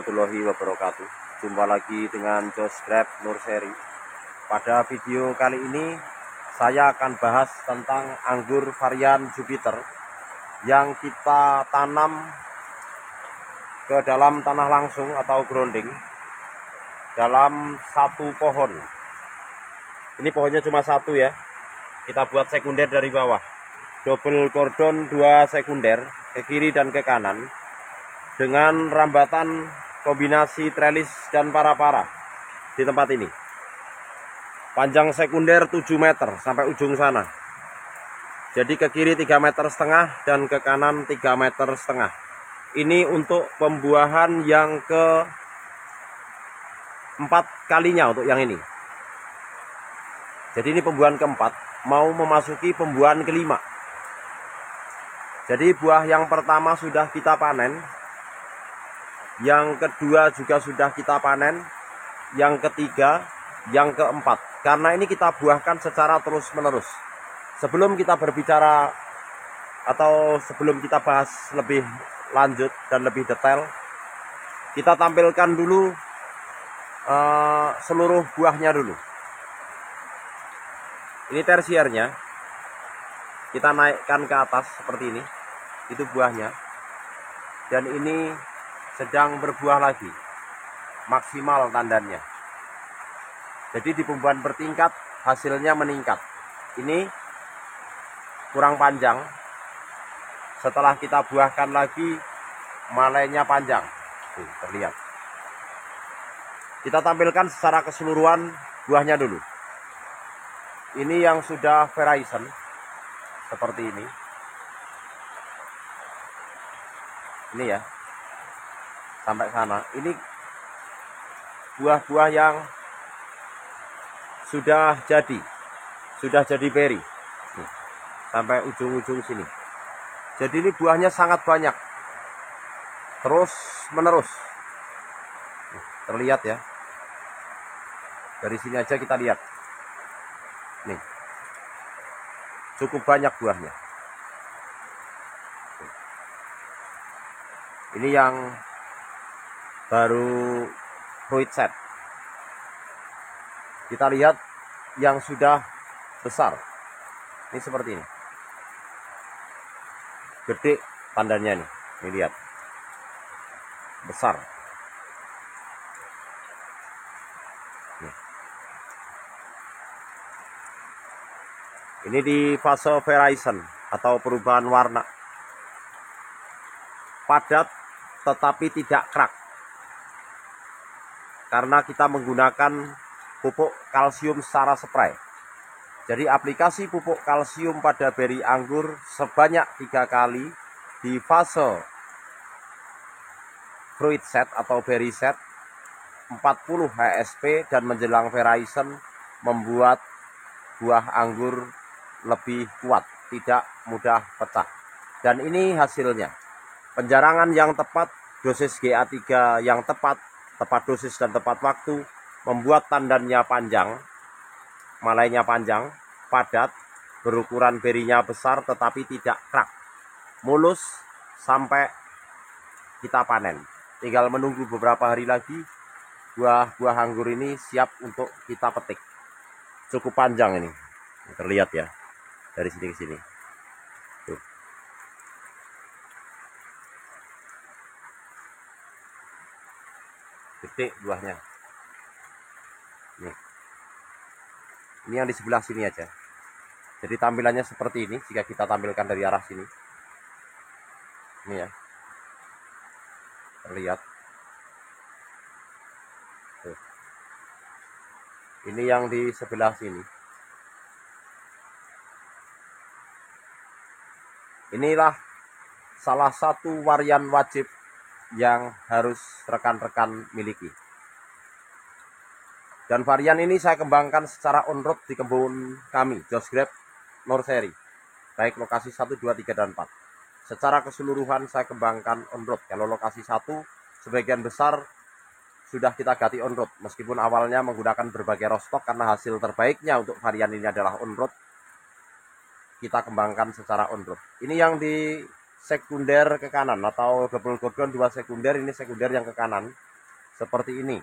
warahmatullahi wabarakatuh. Jumpa lagi dengan Jos Grab Nur Seri. Pada video kali ini saya akan bahas tentang anggur varian Jupiter yang kita tanam ke dalam tanah langsung atau grounding dalam satu pohon. Ini pohonnya cuma satu ya. Kita buat sekunder dari bawah. Double cordon 2 sekunder ke kiri dan ke kanan dengan rambatan kombinasi trellis dan para-para di tempat ini. Panjang sekunder 7 meter sampai ujung sana. Jadi ke kiri 3,5 meter dan ke kanan 3,5 meter. Ini untuk pembuahan yang keempat kalinya untuk yang ini. Jadi ini pembuahan keempat, mau memasuki pembuahan kelima. Jadi buah yang pertama sudah kita panen, yang kedua juga sudah kita panen, yang ketiga, yang keempat. Karena ini kita buahkan secara terus-menerus. Sebelum kita berbicara atau sebelum kita bahas lebih lanjut dan lebih detail, kita tampilkan dulu seluruh buahnya dulu. Ini tersiernya, kita naikkan ke atas seperti ini. Itu buahnya. Dan ini sedang berbuah lagi, maksimal tandannya. Jadi di pembuahan bertingkat hasilnya meningkat. Ini kurang panjang. Setelah kita buahkan lagi, malainya panjang. Tuh, terlihat. Kita tampilkan secara keseluruhan buahnya dulu. Ini yang sudah Verizon seperti ini. Ini ya. Sampai sana. Ini buah-buah yang sudah jadi berry. Nih, sampai ujung-ujung sini. Jadi ini buahnya sangat banyak. Terus menerus. Nih, terlihat ya. Dari sini aja kita lihat. Nih. Cukup banyak buahnya. Ini yang baru fruit set. Kita lihat yang sudah besar. Ini seperti ini. Gede pandannya nih. Ini lihat. Besar. Nih. Ini di fase Verizon atau perubahan warna. Padat tetapi tidak kerak. Karena kita menggunakan pupuk kalsium secara spray. Jadi aplikasi pupuk kalsium pada beri anggur sebanyak 3 kali di fase fruit set atau berry set 40 HSP dan menjelang Verizon membuat buah anggur lebih kuat, tidak mudah pecah. Dan ini hasilnya. Penjarangan yang tepat, dosis GA3 yang tepat dosis dan tepat waktu, membuat tandannya panjang, malainya panjang, padat, berukuran berinya besar tetapi tidak kerak, mulus sampai kita panen. Tinggal menunggu beberapa hari lagi, buah-buah anggur ini siap untuk kita petik. Cukup panjang ini, terlihat ya, dari sini ke sini. Tuh. Gede buahnya. Nih. Ini yang di sebelah sini aja. Jadi tampilannya seperti ini jika kita tampilkan dari arah sini. Ini ya. Terlihat. Tuh. Ini yang di sebelah sini. Inilah salah satu varian wajib yang harus rekan-rekan miliki. Dan varian ini saya kembangkan secara on-road di kebun kami, Jos Grab Nur Seri. Baik lokasi 1, 2, 3, dan 4. Secara keseluruhan saya kembangkan on-road. Kalau lokasi 1, sebagian besar sudah kita ganti on-road. Meskipun awalnya menggunakan berbagai rostock, karena hasil terbaiknya untuk varian ini adalah on-road, kita kembangkan secara on-road. Ini yang di sekunder ke kanan atau double cordon 2 sekunder, ini sekunder yang ke kanan. Seperti ini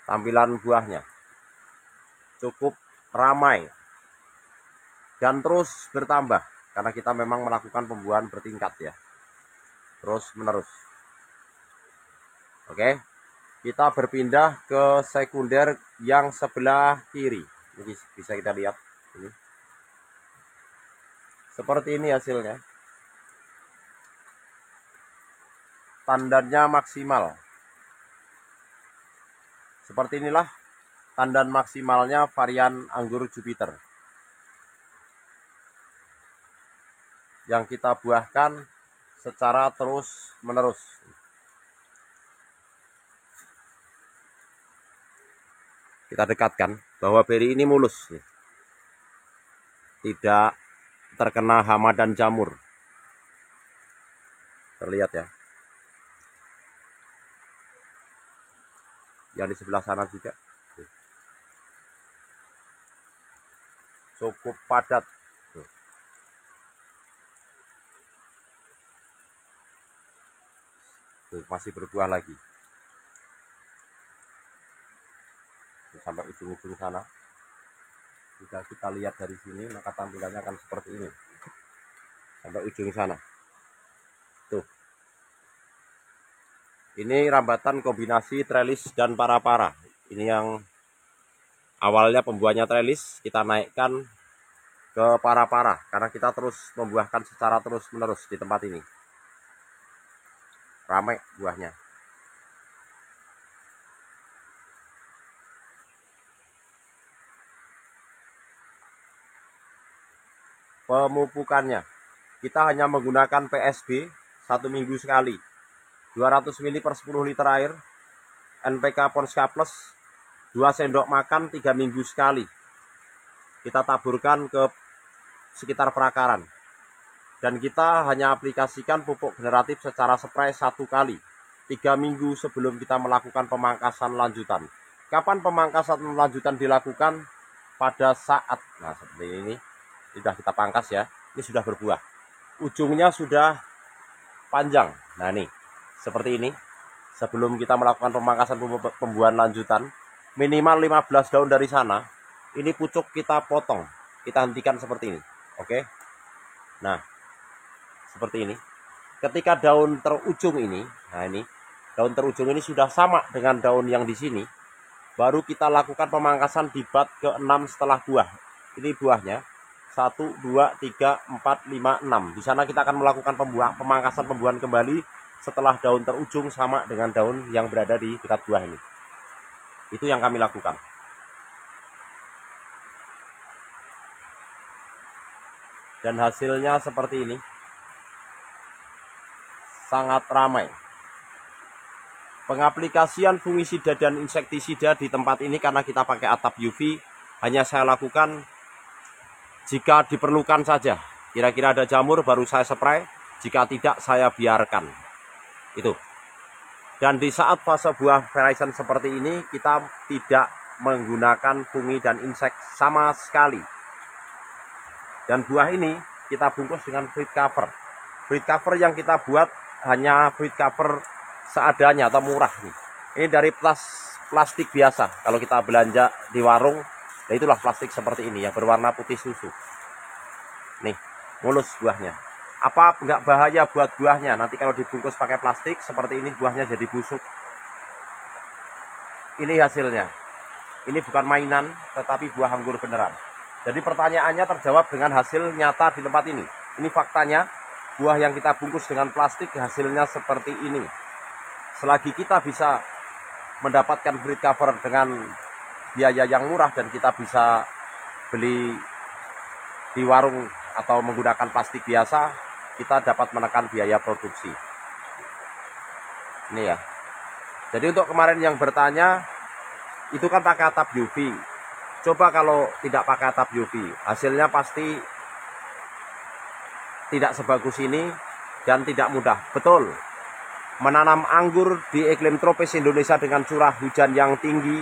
tampilan buahnya, cukup ramai dan terus bertambah karena kita memang melakukan pembuahan bertingkat ya, terus menerus. Oke, kita berpindah ke sekunder yang sebelah kiri. Ini bisa kita lihat ini. Seperti ini hasilnya, tandannya maksimal. Seperti inilah tandan maksimalnya varian anggur Jupiter yang kita buahkan secara terus menerus. Kita dekatkan bahwa beri ini mulus, tidak terkena hama dan jamur. Terlihat ya. Yang di sebelah sana juga cukup padat. Tuh, masih berbuah lagi sampai ujung-ujung sana. Jika kita lihat dari sini maka tampilannya akan seperti ini sampai ujung sana. Tuh, ini rambatan kombinasi trellis dan para-para. Ini yang awalnya pembuahnya trellis, kita naikkan ke para-para karena kita terus membuahkan secara terus menerus di tempat ini. Ramai buahnya. Pemupukannya, kita hanya menggunakan PSB 1 minggu sekali, 200 ml per 10 liter air, NPK Ponska Plus 2 sendok makan 3 minggu sekali. Kita taburkan ke sekitar perakaran. Dan kita hanya aplikasikan pupuk generatif secara spray 1 kali 3 minggu sebelum kita melakukan pemangkasan lanjutan. Kapan pemangkasan lanjutan dilakukan? Pada saat, nah seperti ini, sudah kita pangkas ya, ini sudah berbuah. Ujungnya sudah panjang. Nah nih, seperti ini. Sebelum kita melakukan pemangkasan pembuahan lanjutan, minimal 15 daun dari sana, ini pucuk kita potong. Kita hentikan seperti ini. Oke. Nah, seperti ini. Ketika daun terujung ini, nah ini, daun terujung ini sudah sama dengan daun yang di sini, baru kita lakukan pemangkasan di bat ke-6 setelah buah. Ini buahnya. 1, 2, 3, 4, 5, 6. Di sana kita akan melakukan pemangkasan pembuahan kembali setelah daun terujung sama dengan daun yang berada di dekat buah ini. Itu yang kami lakukan. Dan hasilnya seperti ini. Sangat ramai. Pengaplikasian fungisida dan insektisida di tempat ini karena kita pakai atap UV, hanya saya lakukan jika diperlukan saja. Kira-kira ada jamur baru saya spray, jika tidak saya biarkan. Itu. Dan di saat fase buah Verizon seperti ini, kita tidak menggunakan fungi dan insek sama sekali. Dan buah ini kita bungkus dengan fruit cover. Fruit cover yang kita buat hanya fruit cover seadanya atau murah nih. Ini dari plastik biasa. Kalau kita belanja di warung, nah itulah plastik seperti ini yang berwarna putih susu. Nih, mulus buahnya. Apa nggak bahaya buat buahnya? Nanti kalau dibungkus pakai plastik seperti ini, buahnya jadi busuk. Ini hasilnya. Ini bukan mainan, tetapi buah anggur beneran. Jadi pertanyaannya terjawab dengan hasil nyata di tempat ini. Ini faktanya, buah yang kita bungkus dengan plastik hasilnya seperti ini. Selagi kita bisa mendapatkan fruit cover dengan biaya yang murah dan kita bisa beli di warung atau menggunakan plastik biasa, kita dapat menekan biaya produksi. Ini ya. Jadi untuk kemarin yang bertanya, itu kan pakai atap UV. Coba kalau tidak pakai atap UV, hasilnya pasti tidak sebagus ini dan tidak mudah. Betul. Menanam anggur di iklim tropis Indonesia dengan curah hujan yang tinggi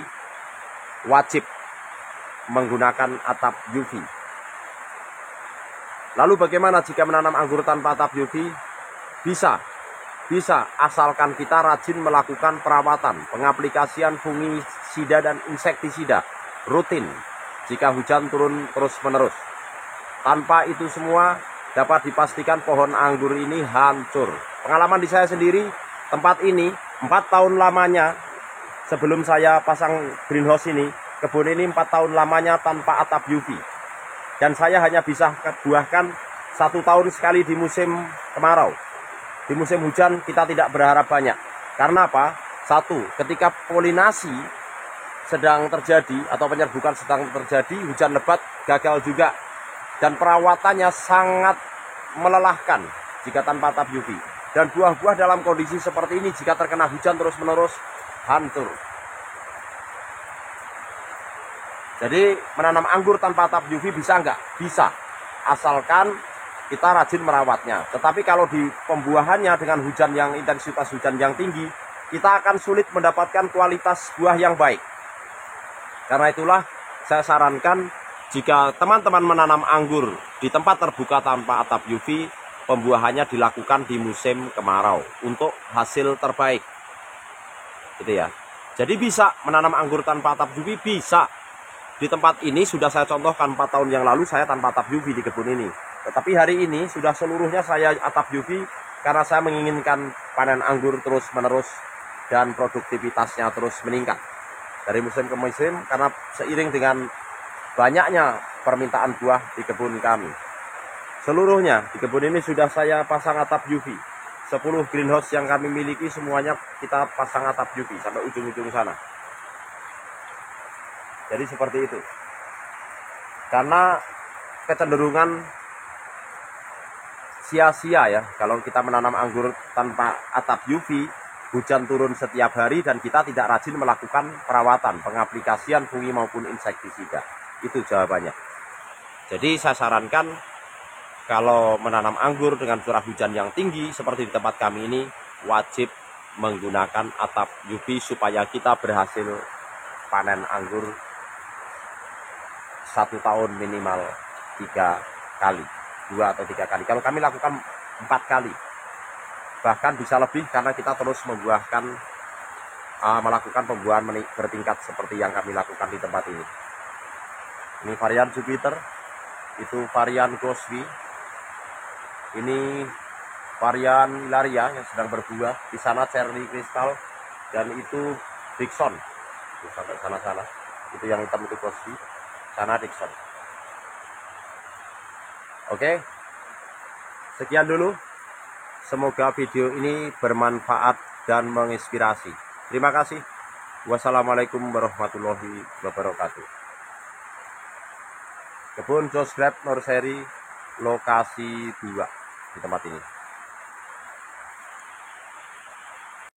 wajib menggunakan atap UV. Lalu bagaimana jika menanam anggur tanpa atap UV? Bisa. Bisa, asalkan kita rajin melakukan perawatan, pengaplikasian fungisida dan insektisida rutin jika hujan turun terus-menerus. Tanpa itu semua dapat dipastikan pohon anggur ini hancur. Pengalaman di saya sendiri, tempat ini 4 tahun lamanya sebelum saya pasang greenhouse ini, kebun ini 4 tahun lamanya tanpa atap UV. Dan saya hanya bisa buahkan 1 tahun sekali di musim kemarau. Di musim hujan kita tidak berharap banyak. Karena apa? Satu, ketika polinasi sedang terjadi atau penyerbukan sedang terjadi, hujan lebat gagal juga. Dan perawatannya sangat melelahkan jika tanpa atap UV. Dan buah-buah dalam kondisi seperti ini jika terkena hujan terus-menerus hancur. Jadi menanam anggur tanpa atap UV bisa nggak? Bisa, asalkan kita rajin merawatnya. Tetapi kalau di pembuahannya dengan hujan yang intensitas hujan yang tinggi, kita akan sulit mendapatkan kualitas buah yang baik. Karena itulah saya sarankan jika teman-teman menanam anggur di tempat terbuka tanpa atap UV, pembuahannya dilakukan di musim kemarau untuk hasil terbaik. Gitu ya. Jadi bisa menanam anggur tanpa atap UV, bisa. Di tempat ini sudah saya contohkan 4 tahun yang lalu saya tanpa atap UV di kebun ini. Tetapi hari ini sudah seluruhnya saya atap UV karena saya menginginkan panen anggur terus-menerus dan produktivitasnya terus meningkat dari musim ke musim karena seiring dengan banyaknya permintaan buah di kebun kami. Seluruhnya di kebun ini sudah saya pasang atap UV. 10 greenhouse yang kami miliki semuanya kita pasang atap UV sampai ujung-ujung sana. Jadi seperti itu. Karena kecenderungan sia-sia ya kalau kita menanam anggur tanpa atap UV, hujan turun setiap hari dan kita tidak rajin melakukan perawatan, pengaplikasian fungi maupun insektisida. Itu jawabannya. Jadi saya sarankan kalau menanam anggur dengan curah hujan yang tinggi seperti di tempat kami ini, wajib menggunakan atap UV supaya kita berhasil panen anggur 1 tahun minimal 3 kali. 2 atau 3 kali. Kalau kami lakukan 4 kali, bahkan bisa lebih karena kita terus membuahkan, melakukan pembuahan bertingkat seperti yang kami lakukan di tempat ini. Ini varian Jupiter, itu varian Gosby, ini varian Ilaria yang sedang berbuah, di sana Cherry Crystal, dan itu Dixon. Sampai sana-sana, itu yang hitam itu Gosby, sana Dixon. Oke, sekian dulu. Semoga video ini bermanfaat dan menginspirasi. Terima kasih. Wassalamualaikum warahmatullahi wabarakatuh. Kebun Josgrab Nursery lokasi 2 di tempat ini.